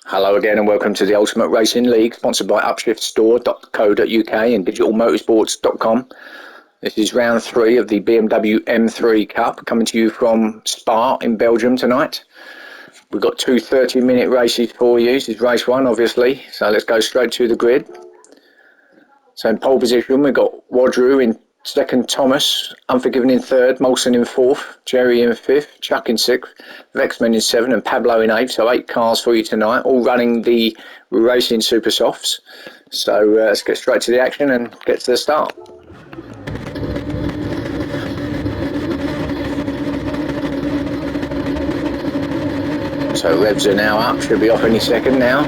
Hello again and welcome to the Ultimate Racing League, sponsored by upshiftstore.co.uk and digitalmotorsports.com. This is round 3 of the BMW M3 Cup, coming to you from Spa in Belgium tonight. We've got two 30-minute races for you. This is race 1, obviously, so let's go straight to the grid. So in pole position, we've got Wadru in second, Thomas, Unforgiven in third, Molson in fourth, Jerry in fifth, Chuck in sixth, Vexman in seventh and Pablo in eighth. So 8 cars for you tonight, all running the Racing Super Softs. So let's get straight to the action and get to the start. So revs are now up, should be off any second now.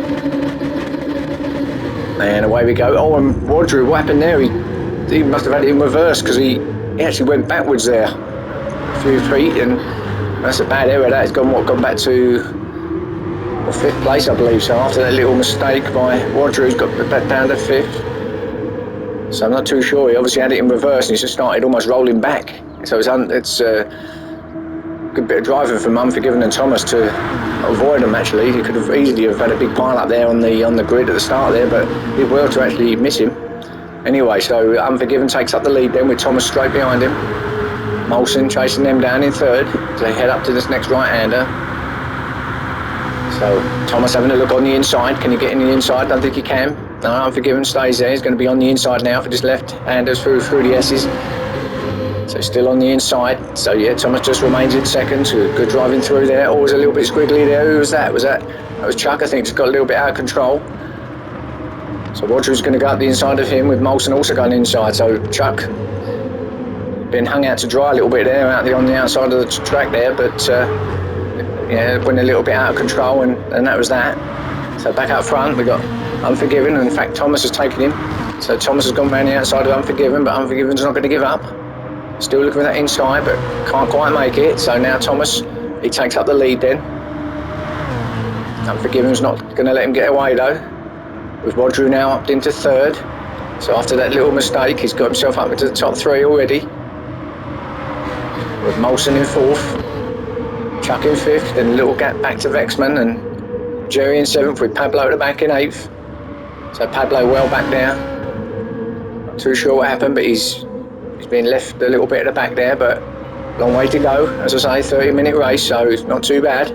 And away we go. Oh, and Wadru, what happened there? He must have had it in reverse because he actually went backwards there a few feet, and that's a bad error. That has gone back to 5th place, I believe. So after that little mistake by Wadru, he's got that down to 5th. So I'm not too sure. He obviously had it in reverse and he's just started almost rolling back. So it's a good bit of driving from Unforgiven and Thomas to avoid him. Actually, he could have easily had a big pile up there on the grid at the start there, but did well to actually miss him. Anyway, so Unforgiven takes up the lead then with Thomas straight behind him. Molson chasing them down in third as they head up to this next right-hander. So Thomas having a look on the inside. Can he get in the inside? Don't think he can. No, Unforgiven stays there. He's going to be on the inside now for this left-handers through the S's. So still on the inside. So yeah, Thomas just remains in second. So good driving through there. Always a little bit squiggly there. Who was that? That was Chuck, I think. Just got a little bit out of control. So Wadru's going to go up the inside of him with Molson also going inside. So Chuck been hung out to dry a little bit there on the outside of the track there, but yeah, went a little bit out of control and that was that. So back up front we got Unforgiven, and in fact Thomas has taken him. So Thomas has gone round the outside of Unforgiven, but Unforgiven's not going to give up. Still looking for that inside, but can't quite make it. So now Thomas, he takes up the lead then. Unforgiven's not going to let him get away though. With Wadru now up into third. So after that little mistake, he's got himself up into the top 3 already. With Molson in fourth, Chuck in fifth, then a little gap back to Vexman and Jerry in seventh with Pablo at the back in eighth. So Pablo well back there. Not too sure what happened, but he's been left a little bit at the back there, but long way to go. As I say, 30-minute race, so it's not too bad.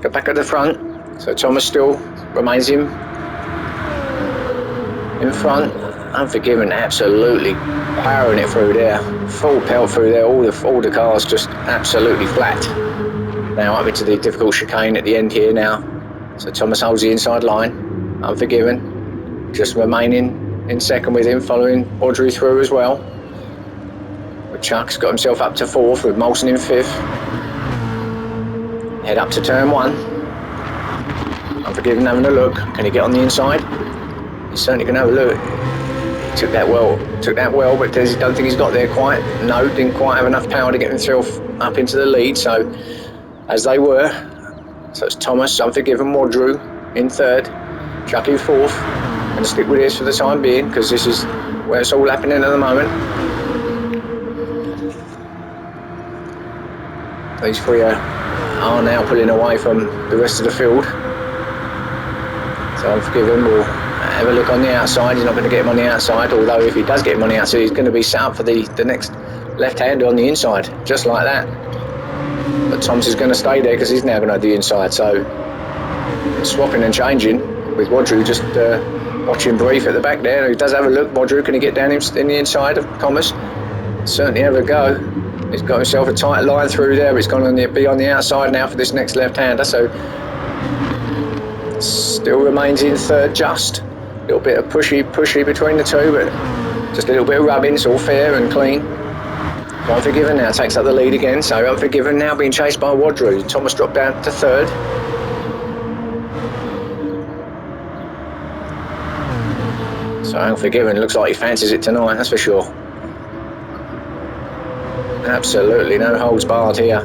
Go back at the front. So Thomas still remains in front. Unforgiven absolutely powering it through there, full pelt through there, all the cars just absolutely flat. Now up into the difficult chicane at the end here now. So Thomas holds the inside line. Unforgiven just remaining in second with him, following Wadru through as well. But Chuck's got himself up to 4th with Molson in 5th. Head up to turn 1. Unforgiven having a look. Can he get on the inside? He's certainly going to have a look. He took that well, but I don't think he's got there quite. No, didn't quite have enough power to get himself up into the lead. So, as they were, so it's Thomas, Unforgiven, Wadru in third, Chuck in fourth. Going to stick with this for the time being because this is where it's all happening at the moment. These 3 are now pulling away from the rest of the field. So Unforgiven will have a look on the outside. He's not going to get him on the outside, although if he does get him on the outside, he's going to be set up for the next left-hander on the inside, just like that. But Thomas is going to stay there because he's now going to have the inside. So swapping and changing with Wadru, just watching brief at the back there. He does have a look. Wadru, can he get down in the inside of Thomas? Certainly have a go. He's got himself a tight line through there. He's going to be on the outside now for this next left-hander. So still remains in third just. A little bit of pushy between the two, but just a little bit of rubbing. It's all fair and clean. Unforgiven now takes up the lead again. So Unforgiven now being chased by Wadru. Thomas dropped down to third. So Unforgiven looks like he fancies it tonight, that's for sure. Absolutely no holds barred here.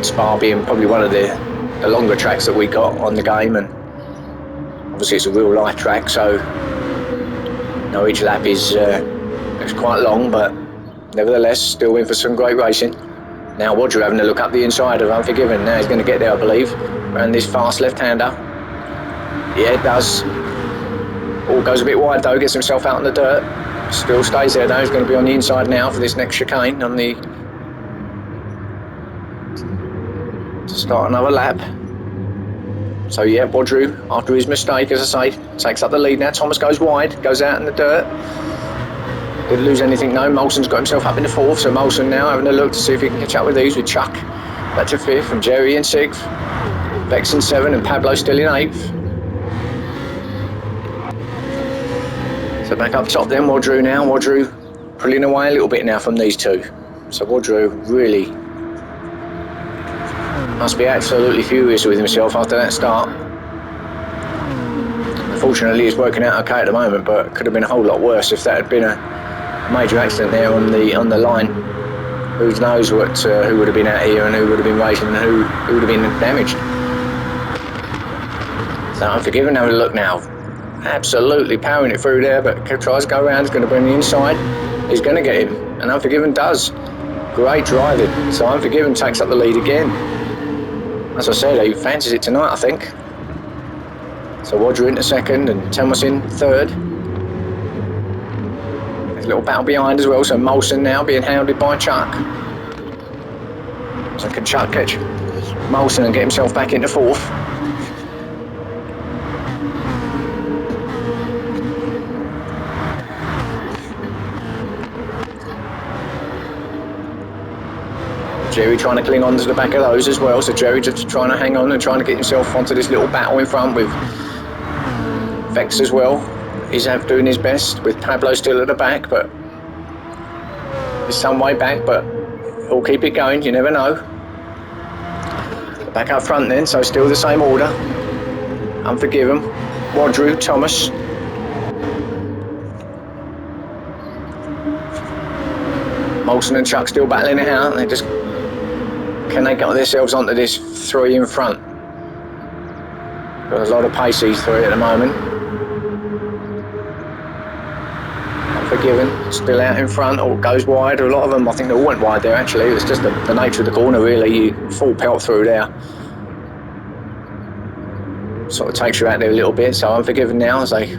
Spa being probably one of the longer tracks that we got on the game, and obviously it's a real life track, so Now each lap is quite long, but nevertheless still in for some great racing. Now Roger having a look up the inside of Unforgiven. Now he's going to get there, I believe, around this fast left-hander. Yeah, it does. All goes a bit wide though, gets himself out in the dirt. Still stays there though. He's going to be on the inside now for this next chicane on the to start another lap. So yeah, Wadru, after his mistake, as I say, takes up the lead now. Thomas goes wide, goes out in the dirt. Didn't lose anything, no. Molson's got himself up in the fourth, so Molson now having a look to see if he can catch up with these, with Chuck back to fifth, and Jerry in sixth, Vex in seventh, and Pablo still in eighth. So back up top then, Wadru now. Wadru pulling away a little bit now from these two. So Wadru really must be absolutely furious with himself after that start. Unfortunately, he's working out okay at the moment, but it could have been a whole lot worse if that had been a major accident there on the line. Who knows what who would have been out here and who would have been racing and who would have been damaged. So Unforgiven, having a look now. Absolutely powering it through there, but tries to go around, he's going to bring the inside. He's going to get him, and Unforgiven does. Great driving. So Unforgiven takes up the lead again. As I said, he fancies it tonight, I think. So Roger into second and Thomas in third. There's a little battle behind as well, so Molson now being hounded by Chuck. So can Chuck catch Molson and get himself back into fourth? Jerry trying to cling on to the back of those as well, so Jerry just trying to hang on and trying to get himself onto this little battle in front with Vex as well. He's doing his best with Pablo still at the back, but he's some way back, but he'll keep it going, you never know. Back up front then, so still the same order. Unforgiven, Wadru, Thomas. Molson and Chuck still battling it out. They just can they get themselves onto this three in front? Got a lot of pace these three at the moment. Unforgiven, still out in front, or goes wide. A lot of them, I think they all went wide there actually. It's just the nature of the corner really. You full pelt through there. Sort of takes you out there a little bit. So Unforgiven now as they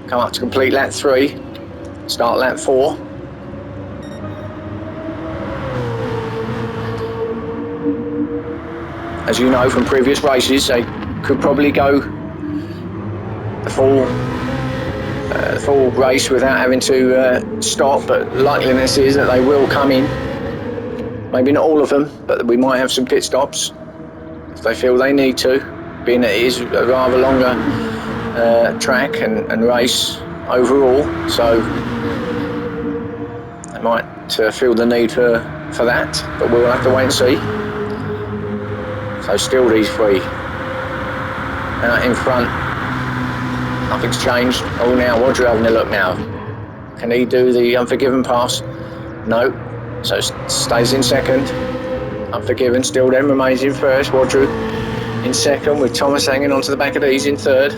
come up to complete lap 3. Start lap 4. As you know from previous races, they could probably go the full race without having to stop, but likeliness is that they will come in. Maybe not all of them, but we might have some pit stops if they feel they need to, being that it is a rather longer track and race overall, so they might feel the need for that, but we'll have to wait and see. So still these three out in front. Nothing's changed. Oh, now Roger having a look now. Can he do the Unforgiven pass? No. So stays in second. Unforgiven still then remains in first. Roger in second with Thomas hanging onto the back of these in third.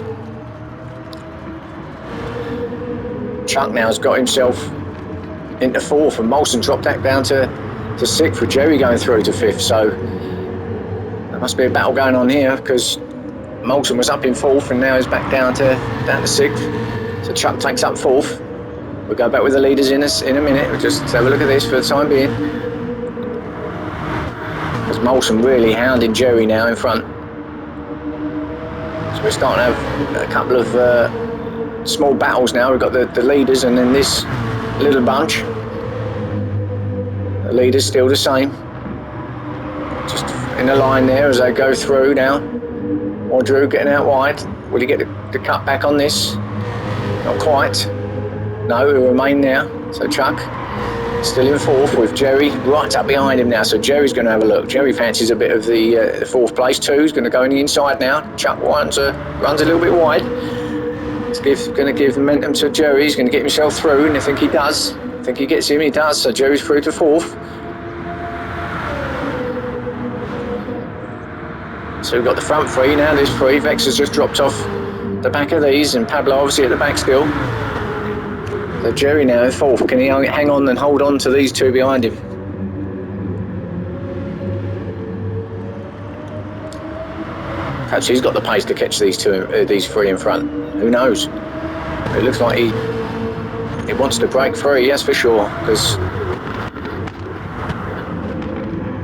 Chuck now has got himself into fourth, and Molson dropped that down to sixth with Jerry going through to fifth. So must be a battle going on here because Molson was up in fourth and now he's back down to sixth. So Chuck takes up fourth. We'll go back with the leaders in a minute. We'll just have a look at this for the time being. Because Molson really hounding Jerry now in front. So we're starting to have a couple of small battles now. We've got the leaders and then this little bunch. The leaders still the same. Just in a line there as they go through now. Drew getting out wide. Will he get the cut back on this? Not quite. No, he'll remain there. So Chuck still in fourth with Jerry right up behind him now. So Jerry's going to have a look. Jerry fancies a bit of the fourth place too. He's going to go on the inside now. Chuck runs a little bit wide. It's going to give momentum to Jerry. He's going to get himself through, and I think he does. I think he gets him. He does. So Jerry's through to fourth. So we've got the front three now, there's three. Vex has just dropped off the back of these, and Pablo obviously at the back still. So Jerry now in fourth. Can he hang on and hold on to these two behind him? Perhaps he's got the pace to catch these three in front. Who knows? It looks like he wants to break free, that's for sure, because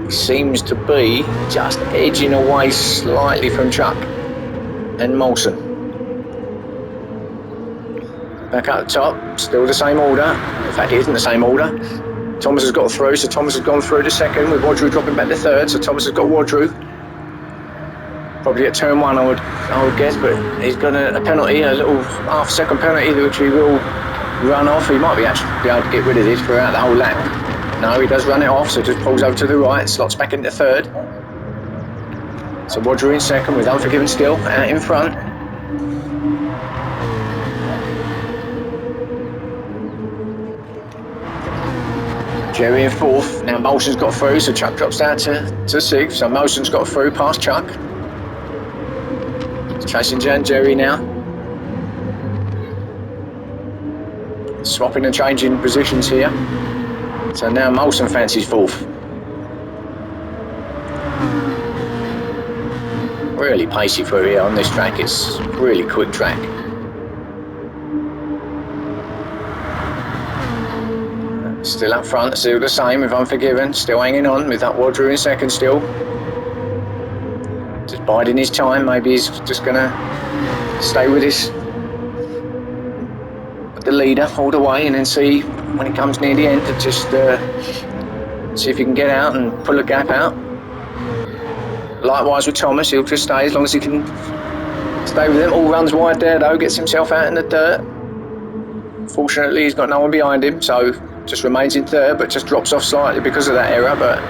he seems to be just edging away slightly from Chuck and Molson. Back up the top, still the same order. In fact, it isn't the same order. Thomas has got through, so Thomas has gone through to second, with Wadru dropping back to third, so Thomas has got Wadru. Probably at turn one, I would guess, but he's got a penalty, a little half-second penalty, which he will run off. He might be actually be able to get rid of this throughout the whole lap. No, he does run it off, so just pulls over to the right, slots back into third. So Wadru in second with Unforgiven still out in front. Jerry in fourth. Now Molson's got through, so Chuck drops down to sixth. So Molson's got through past Chuck. Chasing Jerry now. Swapping and changing positions here. So now Molson fancies fourth. Really pacey through here on this track. It's a really quick track. Still up front, still the same with Unforgiven. Still hanging on with that Wadru in second still. Just biding his time. Maybe he's just going to stay with the leader all the way and then see when it comes near the end to just see if he can get out and pull a gap out. Likewise with Thomas, he'll just stay as long as he can stay with him. All runs wide there though, gets himself out in the dirt. Fortunately he's got no one behind him, so just remains in third, but just drops off slightly because of that error, but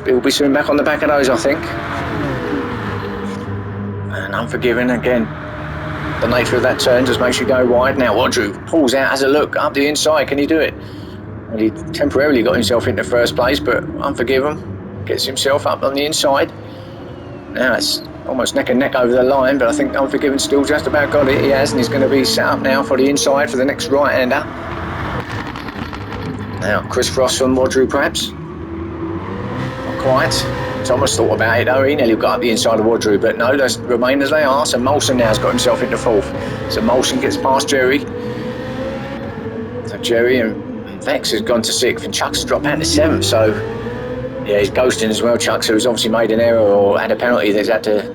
he'll be soon back on the back of those, I think. And Unforgiven again. The nature of that turn just makes you go wide. Now Wadru pulls out, has a look up the inside. Can he do it? Well, he temporarily got himself into first place, but Unforgiven gets himself up on the inside. Now it's almost neck and neck over the line, but I think Unforgiven still just about got it. He has, and he's going to be set up now for the inside for the next right-hander. Now Chris Frost from Wadru perhaps. Not quite. Thomas thought about it though, he nearly got up the inside of Wadru, but no, they remain as they are. So Molson now has got himself into fourth. So Molson gets past Jerry. So Jerry and Vex has gone to sixth, and Chuck's dropped out to seventh. So yeah, he's ghosting as well, Chuck. So he's obviously made an error or had a penalty that he's had to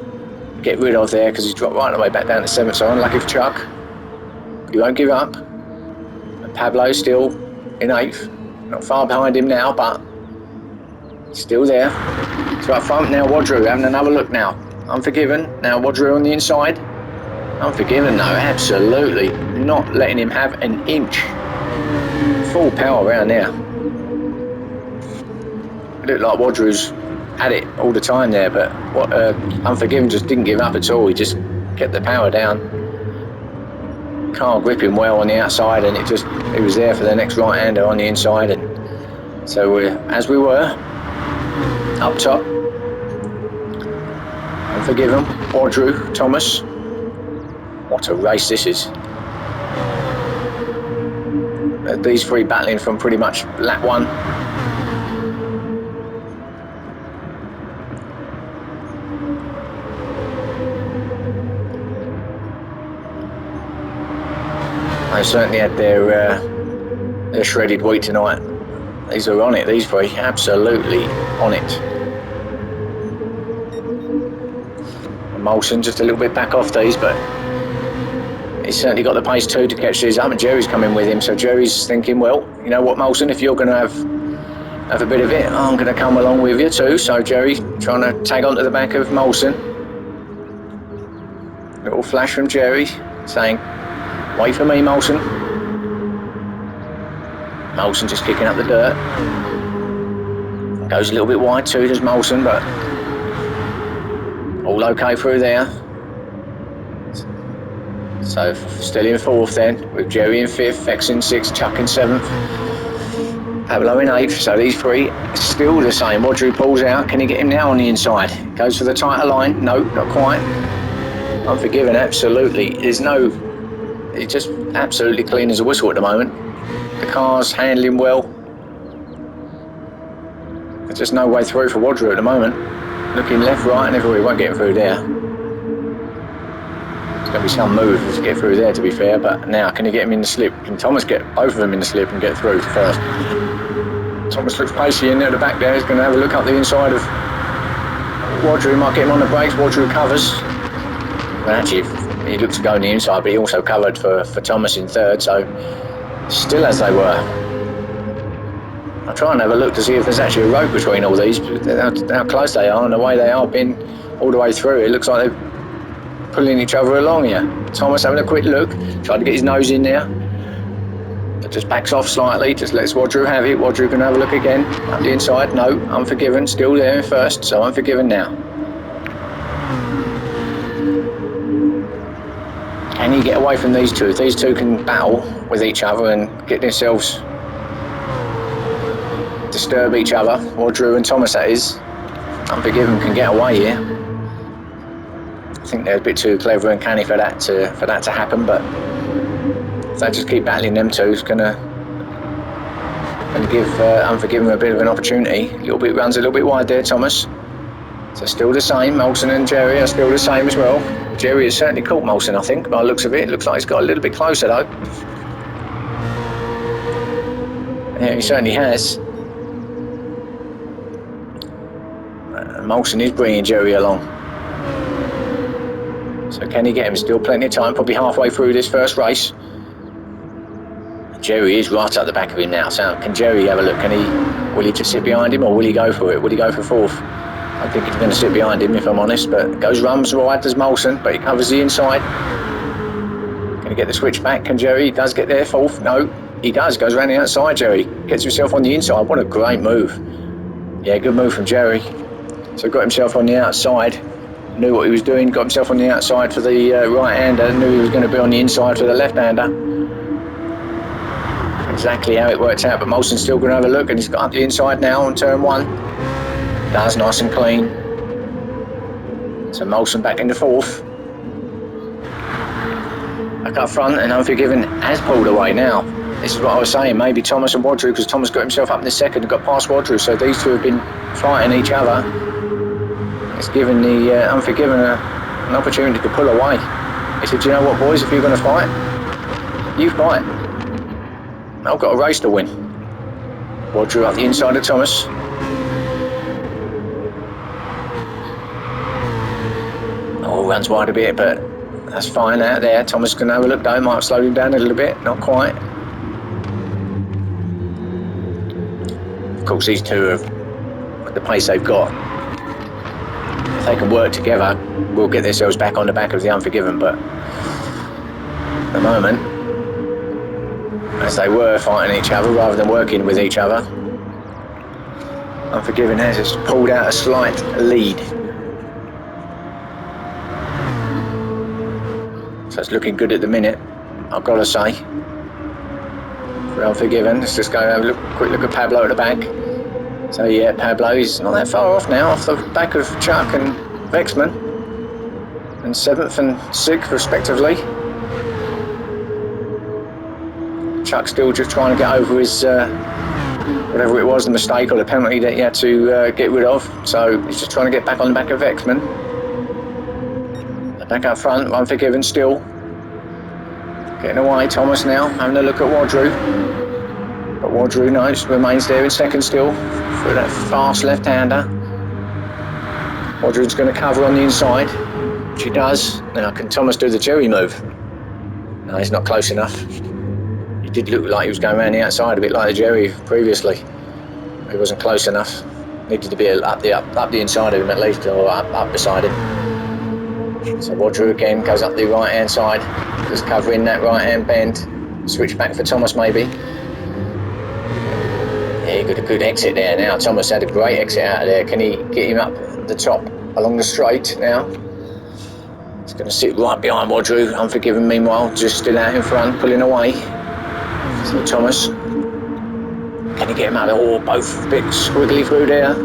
get rid of there because he's dropped right away back down to seventh. So unlucky for Chuck, but he won't give up. And Pablo still in eighth, not far behind him now, but still there. So up front now Wadru having another look now. Unforgiven, now Wadru on the inside. Unforgiven though, absolutely not letting him have an inch. Full power around there. It looked like Wadru's had it all the time there, but Unforgiven just didn't give up at all. He just kept the power down. Car gripping well on the outside, and it was there for the next right-hander on the inside. And so as we were up top, Unforgiven, Wadru, Thomas. What a race this is. These three battling from pretty much lap one. They certainly had their shredded wheat tonight. These are on it, these three, absolutely on it. And Molson just a little bit back off these, but he's certainly got the pace too to catch these up, and Jerry's coming with him, so Jerry's thinking, well, you know what, Molson, if you're going to have a bit of it, I'm going to come along with you too. So Jerry trying to tag onto the back of Molson. Little flash from Jerry saying, wait for me, Molson. Molson just kicking up the dirt. Goes a little bit wide too, does Molson, but all okay through there. So still in fourth then, with Jerry in fifth, Vex in sixth, Chuck in seventh, Pablo in eighth. So these three still the same. Wadru pulls out. Can he get him now on the inside? Goes for the tighter line. No, not quite. Unforgiven, absolutely. There's no He's just absolutely clean as a whistle at the moment. The car's handling well. There's just no way through for Wadru at the moment. Looking left, right and everywhere. He won't get through there. There's going to be some move to get through there, to be fair, but now can he get him in the slip? Can Thomas get both of them in the slip and get through first? Thomas looks pacey in there at the back there. He's going to have a look up the inside of Wadru. Might get him on the brakes. Wadru covers. But actually, he looks to go on the inside, but he also covered for Thomas in third, so still as they were. I'll try and have a look to see if there's actually a rope between all these, how close they are and the way they are being all the way through. It looks like they're pulling each other along here. Thomas having a quick look, tried to get his nose in there, but just backs off slightly, just lets Wadru have it. Wadru can have a look again, up the inside, no, Unforgiven, still there in first, so Unforgiven now. Can you get away from these two? If these two can battle with each other and get themselves, disturb each other, Wadru and Thomas that is, Unforgiven can get away here. I think they're a bit too clever and canny for that to happen, but if they just keep battling them two, it's gonna give Unforgiven a bit of an opportunity. Runs a little bit wide there, Thomas. So still the same. Molson and Jerry are still the same as well. Jerry has certainly caught Molson, I think, by the looks of it. It looks like he's got a little bit closer though. Yeah, he certainly has. Molson is bringing Jerry along. So can he get him? Still plenty of time, probably halfway through this first race. Jerry is right at the back of him now, so can Jerry have a look? Will he just sit behind him or will he go for it? Will he go for fourth? I think he's going to sit behind him if I'm honest, but goes runs wide, does Molson, but he covers the inside. Can he get the switch back? Can Jerry? He does get there, fourth. No, he does, goes around the outside, Jerry. Gets himself on the inside, what a great move. Yeah, good move from Jerry. So got himself on the outside, knew what he was doing, got himself on the outside for the right-hander, knew he was going to be on the inside for the left-hander. Exactly how it worked out, but Molson's still going to have a look, and he's got up the inside now on turn one. Does nice and clean. So Molson back into fourth. Back up front, and Unforgiven has pulled away now. This is what I was saying, maybe Thomas and Wadru, because Thomas got himself up in the second and got past Wadru, so these two have been fighting each other. It's given the Unforgiven an opportunity to pull away. He said, you know what boys, if you're going to fight, you fight. I've got a race to win. Wadru up the inside of Thomas. Oh, runs wide a bit, but that's fine out there. Thomas can have a look though, might have slowed him down a little bit, not quite. Of course, these two have, at the pace they've got, if they can work together, will get themselves back on the back of the Unforgiven, but at the moment, as they were fighting each other rather than working with each other, Unforgiven has just pulled out a slight lead. So it's looking good at the minute, I've got to say. For Unforgiven, let's just go have a quick look at Pablo at the back. So yeah, Pablo is not that far off now, off the back of Chuck and Vexman. And 7th and 6th respectively. Chuck's still just trying to get over his, whatever it was, the mistake or the penalty that he had to get rid of. So he's just trying to get back on the back of Vexman. Back up front, Unforgiven still. Getting away, Thomas now, having a look at Wadru. But Wadru, no, remains there in second still for that fast left-hander. Wadru's going to cover on the inside, which he does. Now, can Thomas do the Jerry move? No, he's not close enough. He did look like he was going around the outside, a bit like the Jerry previously. He wasn't close enough. Needed to be up the inside of him at least, or up beside him. So Wadru again goes up the right hand side, just covering that right hand bend. Switch back for Thomas maybe. Yeah, he got a good exit there now. Thomas had a great exit out of there. Can he get him up the top along the straight now? He's going to sit right behind Wadru. Unforgiven meanwhile, just still out in front, pulling away. So Thomas, can he get him out of the hole? Both a bit squiggly through there.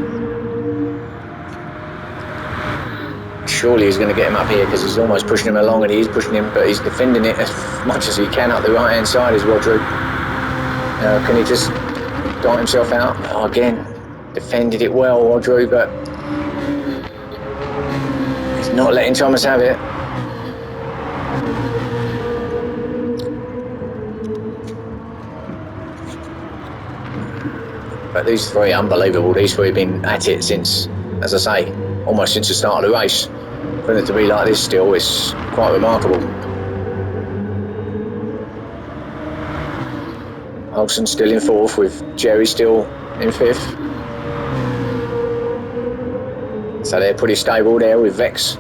surely he's going to get him up here because he's almost pushing him along, and he is pushing him, but he's defending it as much as he can up the right-hand side, is Rodrigo. Now, can he just dart himself out? Oh, again, defended it well, Rodrigo, but he's not letting Thomas have it. But these three, unbelievable. These three have been at it since, as I say, almost since the start of the race. For it to be like this still is quite remarkable. Olsen still in fourth, with Jerry still in fifth. So they're pretty stable there with Vex.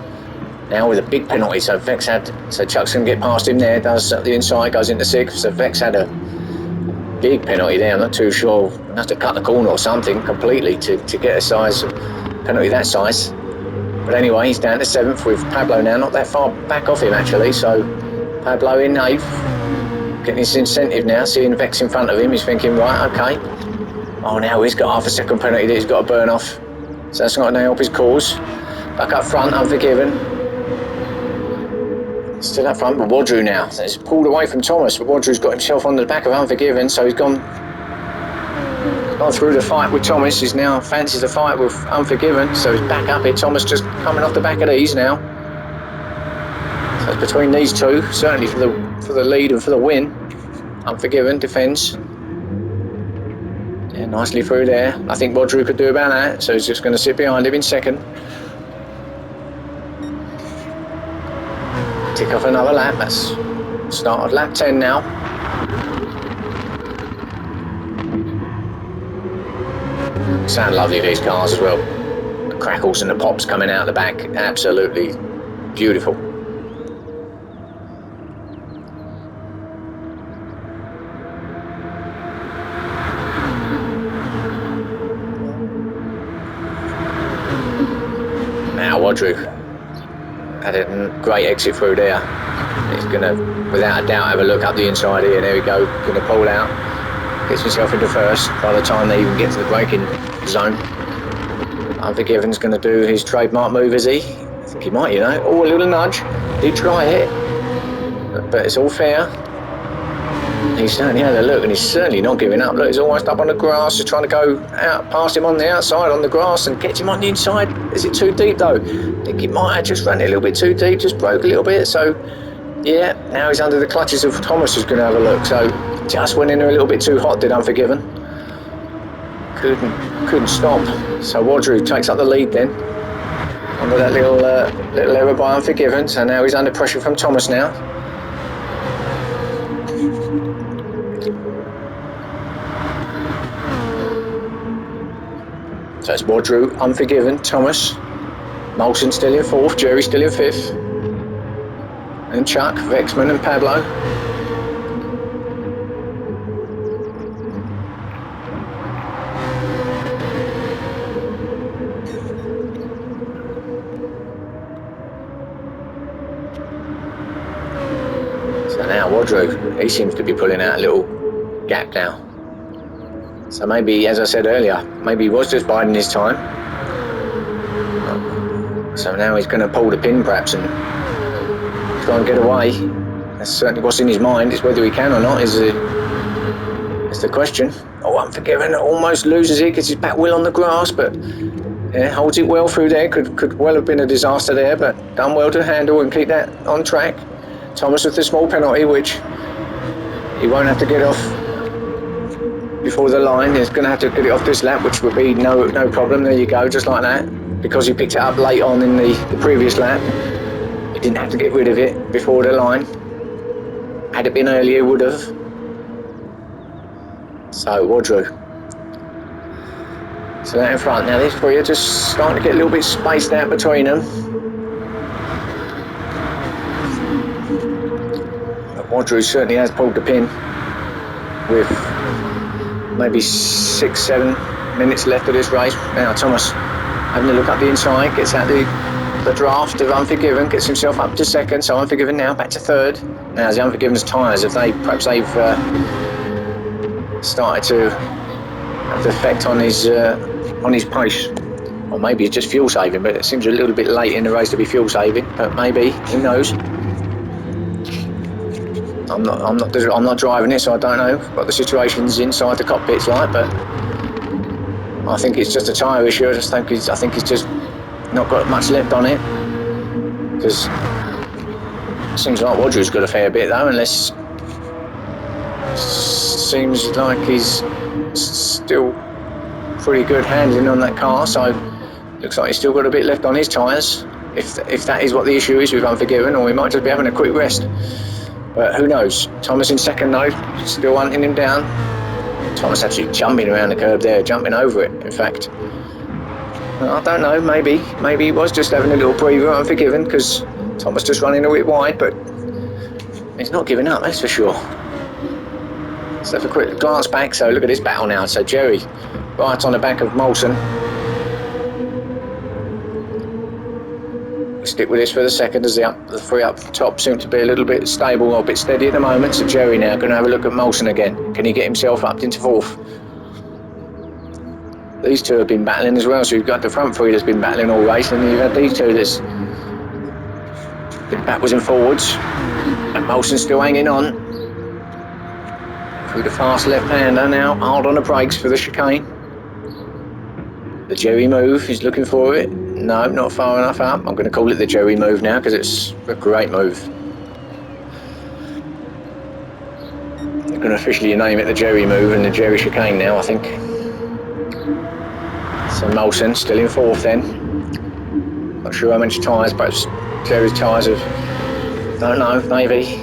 Now with a big penalty, so Chuck's going to get past him there, does the inside, goes into sixth. So Vex had a big penalty there. I'm not too sure. I'll have to cut the corner or something completely to get a penalty that size. But anyway, he's down to seventh with Pablo now, not that far back off him actually. So Pablo in eighth, getting his incentive now, seeing Vex in front of him. He's thinking, right, okay. Oh, now he's got half a second penalty that he's got to burn off. So that's not going to help his cause. Back up front, Unforgiven. Still up front, but Wadru now. So he's pulled away from Thomas, but Wadru's got himself on the back of Unforgiven, so he's gone through the fight with Thomas. He's now fancies the fight with Unforgiven, so he's back up here. Thomas just coming off the back of these now. So it's between these two, certainly for the lead and for the win. Unforgiven defends. Yeah, nicely through there. I think Wadru could do about that, so he's just going to sit behind him in second. Tick off another lap. That's started lap 10 now. Sound lovely, these cars as well. The crackles and the pops coming out the back, absolutely beautiful. Now Wadru had a great exit through there. He's going to, without a doubt, have a look up the inside here. There we go, going to pull out. Gets himself into first by the time they even get to the braking zone. Unforgiven's going to do his trademark move, is he? I think he might, you know. Oh, a little nudge. Did try it. But it's all fair. He's certainly had a look, and he's certainly not giving up. Look, he's almost up on the grass, just trying to go out past him on the outside on the grass and gets him on the inside. Is it too deep though? I think he might have just run it a little bit too deep, just broke a little bit. So yeah, now he's under the clutches of Thomas, who's going to have a look. So just went in there a little bit too hot, did Unforgiven. Couldn't stop. So Wadru takes up the lead then. Under that little error by Unforgiven. So now he's under pressure from Thomas now. So it's Wadru, Unforgiven, Thomas, Molson still in fourth, Jerry still in fifth, and Chuck, Vexman and Pablo. So now Wadru, he seems to be pulling out a little gap now. So maybe, as I said earlier, maybe he was just biding his time. So now he's going to pull the pin perhaps and try and get away. That's certainly what's in his mind. Is whether he can or not is the question. Oh, Unforgiven almost loses it, gets his back wheel on the grass, but yeah, holds it well through there. Could well have been a disaster there, but done well to handle and keep that on track. Thomas with the small penalty, which he won't have to get off before the line. He's going to have to get it off this lap, which would be no problem. There you go, just like that. Because he picked it up late on in the previous lap, he didn't have to get rid of it before the line. Had it been earlier, he would have. So Wadru. So that in front. Now these three are just starting to get a little bit spaced out between them. But Wadru certainly has pulled the pin with maybe 6-7 minutes left of this race. Now Thomas having a look up the inside, gets out the draft of Unforgiven, gets himself up to second. So Unforgiven now back to third. Now as the Unforgiven's tyres, perhaps they've started to have the effect on his pace, Or maybe it's just fuel saving, but it seems a little bit late in the race to be fuel saving. But maybe, who knows? I'm not driving it, so I don't know what the situation's inside the cockpit's like. But I think it's just a tyre issue. I think he's just not got much left on it. Because it seems like Wadru's got a fair bit though, unless seems like he's still pretty good handling on that car, so looks like he's still got a bit left on his tyres, if that is what the issue is with Unforgiven, or he might just be having a quick rest. But who knows? Thomas in second though, still hunting him down. Thomas actually jumping around the curb there, jumping over it, in fact. I don't know, maybe he was just having a little breather, Unforgiven, because Thomas just running a bit wide, but he's not giving up, that's for sure. Let's have a quick glance back. So look at this battle now. So Jerry right on the back of Molson. We'll stick with this for the second as the three up top seem to be a little bit stable or a bit steady at the moment. So Jerry now going to have a look at Molson again. Can he get himself up into fourth? These two have been battling as well. So you've got the front three that's been battling all race, and you've had these two that's been backwards and forwards. And Molson's still hanging on. Through the fast left-hander now, hard on the brakes for the chicane. The Jerry move, he's looking for it. No, not far enough up. I'm going to call it the Jerry move now because it's a great move. I'm going to officially name it the Jerry move and the Jerry chicane now, I think. So Molson still in fourth then. Not sure how much tyres, but Jerry's tyres have, don't know, maybe.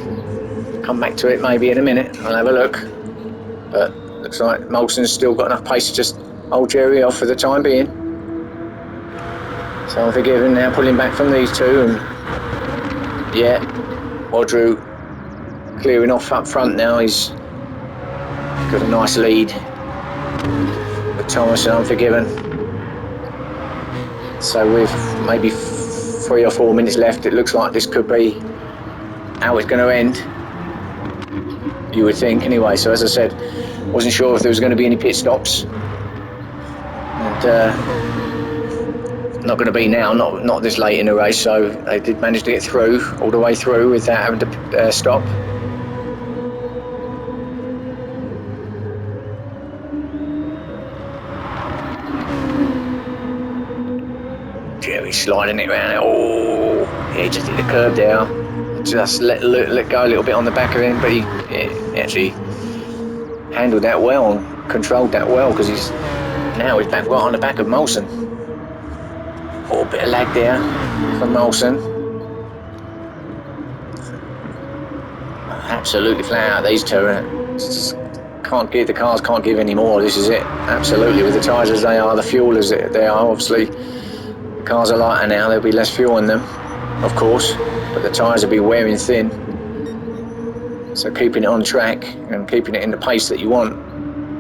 Come back to it maybe in a minute. I'll have a look. But looks like Molson's still got enough pace to just hold Jerry off for the time being. So Unforgiven now pulling back from these two, and yeah, Wadru clearing off up front now. He's got a nice lead with Thomas and Unforgiven. So with maybe 3 or 4 minutes left, it looks like this could be how it's going to end. You would think anyway. So as I said, wasn't sure if there was going to be any pit stops, and not going to be now, not this late in the race. So they did manage to get through all the way through without having to stop. Jerry sliding it around. Oh, yeah, he just hit the curb there. Just let go a little bit on the back of him, but he actually handled that well and controlled that well, because he's back right on the back of Molson. Oh, a bit of lag there from Molson. Absolutely flat out, these two. The cars can't give any more. This is it. Absolutely, with the tyres as they are, the fuel as they are. Obviously, the cars are lighter now. There'll be less fuel in them, of course. But the tyres will be wearing thin, so keeping it on track and keeping it in the pace that you want,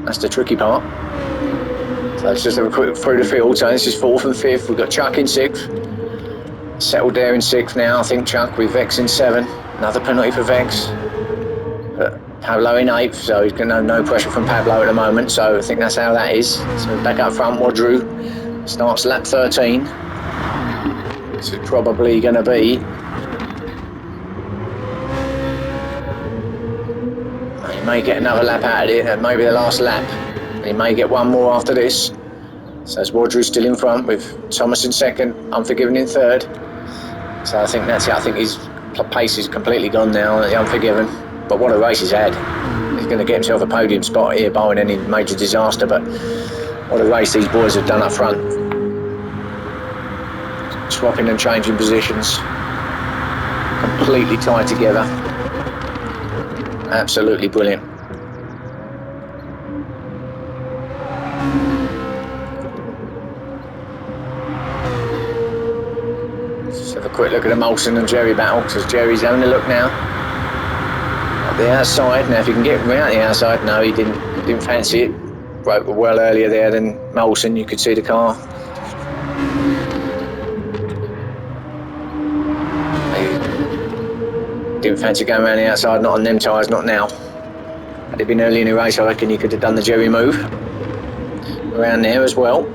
that's the tricky part. So let's just have a quick through the field. So this is fourth and fifth. We've got Chuck in sixth, settled there in sixth now, I think, Chuck, with Vex in seven. Another penalty for Vex. But Pablo in eighth, so he's got no pressure from Pablo at the moment, so I think that's how that is. So back up front, Wadru starts lap 13. This is probably going to be, he may get another lap out of it, maybe the last lap. He may get one more after this. So it's Wadru still in front with Thomas in second, Unforgiven in third. So I think that's it. I think his pace is completely gone now, the Unforgiven. But what a race he's had. He's going to get himself a podium spot here, barring any major disaster. But what a race these boys have done up front. Swapping and changing positions. Completely tied together. Absolutely brilliant. Let's have a quick look at the Molson and Jerry battle, because Jerry's having a look now. Up the outside. Now if you can get him out the outside, no, he didn't fancy it. Broke well earlier there than Molson, you could see the car. Didn't fancy going around the outside, not on them tyres, not now. Had it been early in the race, I reckon you could have done the Jerry move around there as well.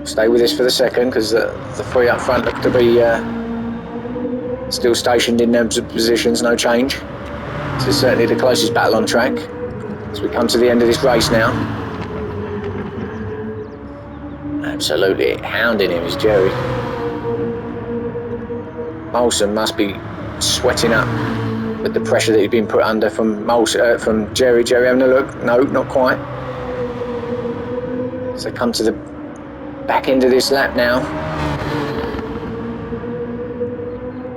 Stay with us for the second, because the three up front look to be still stationed in their positions, no change. This is certainly the closest battle on track as we come to the end of this race now. Absolutely hounding him is Jerry. Molson must be sweating up with the pressure that he's been put under from from Jerry. Jerry having a look. No, not quite. So come to the back end of this lap now.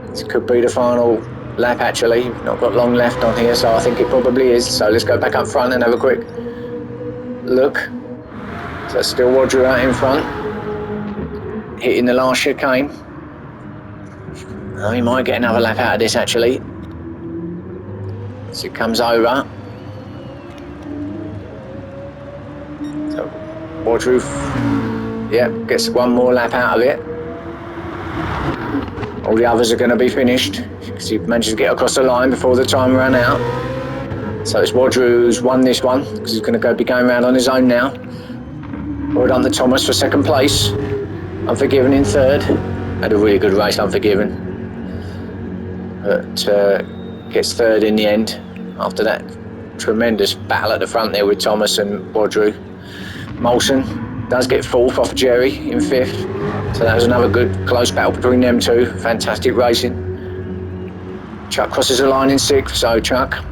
This could be the final lap actually. We've not got long left on here, so I think it probably is. So let's go back up front and have a quick look. So that's still Roger out in front, hitting the last chicane. Oh, he might get another lap out of this actually. As it comes over. So Roger, gets one more lap out of it. All the others are going to be finished because he managed to get across the line before the time ran out. So it's Roger who's won this one because he's going to be going around on his own now. Well done to Thomas for second place. Unforgiven in third. Had a really good race, Unforgiven. But gets third in the end after that tremendous battle at the front there with Thomas and Roger. Molson does get fourth off Jerry in fifth. So that was another good close battle between them two. Fantastic racing. Chuck crosses the line in sixth, so Chuck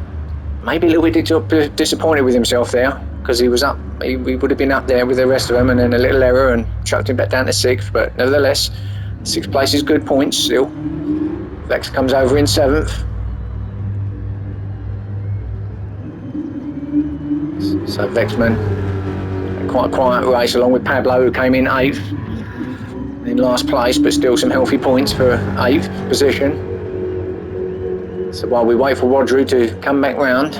maybe a little bit disappointed with himself there because he was up. He would have been up there with the rest of them, and then a little error and chucked him back down to sixth. But nevertheless, sixth place is good points still. Vex comes over in seventh. So Vexman, quite a quiet race along with Pablo, who came in eighth. In last place, but still some healthy points for eighth position. So while we wait for Rodru to come back round,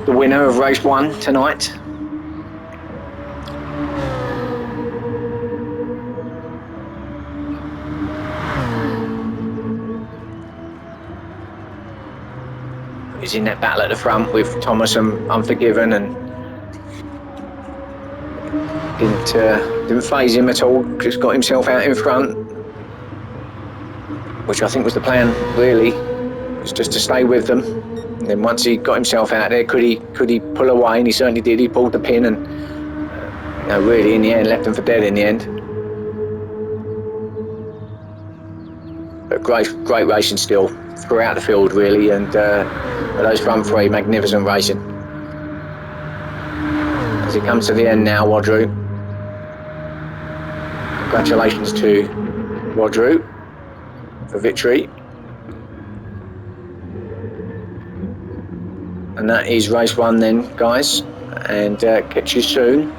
the winner of race 1 tonight. He's in that battle at the front with Thomas and Unforgiven, and didn't faze him at all. Just got himself out in front, which I think was the plan really, was just to stay with them. And then once he got himself out there, could he pull away? And he certainly did. He pulled the pin and really in the end left them for dead in the end. But great racing still throughout the field really, and those front three, magnificent racing. As it comes to the end now, Rodru. Congratulations to Rodru for victory. And that is race 1 then, guys. And catch you soon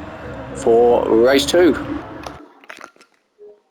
for race 2.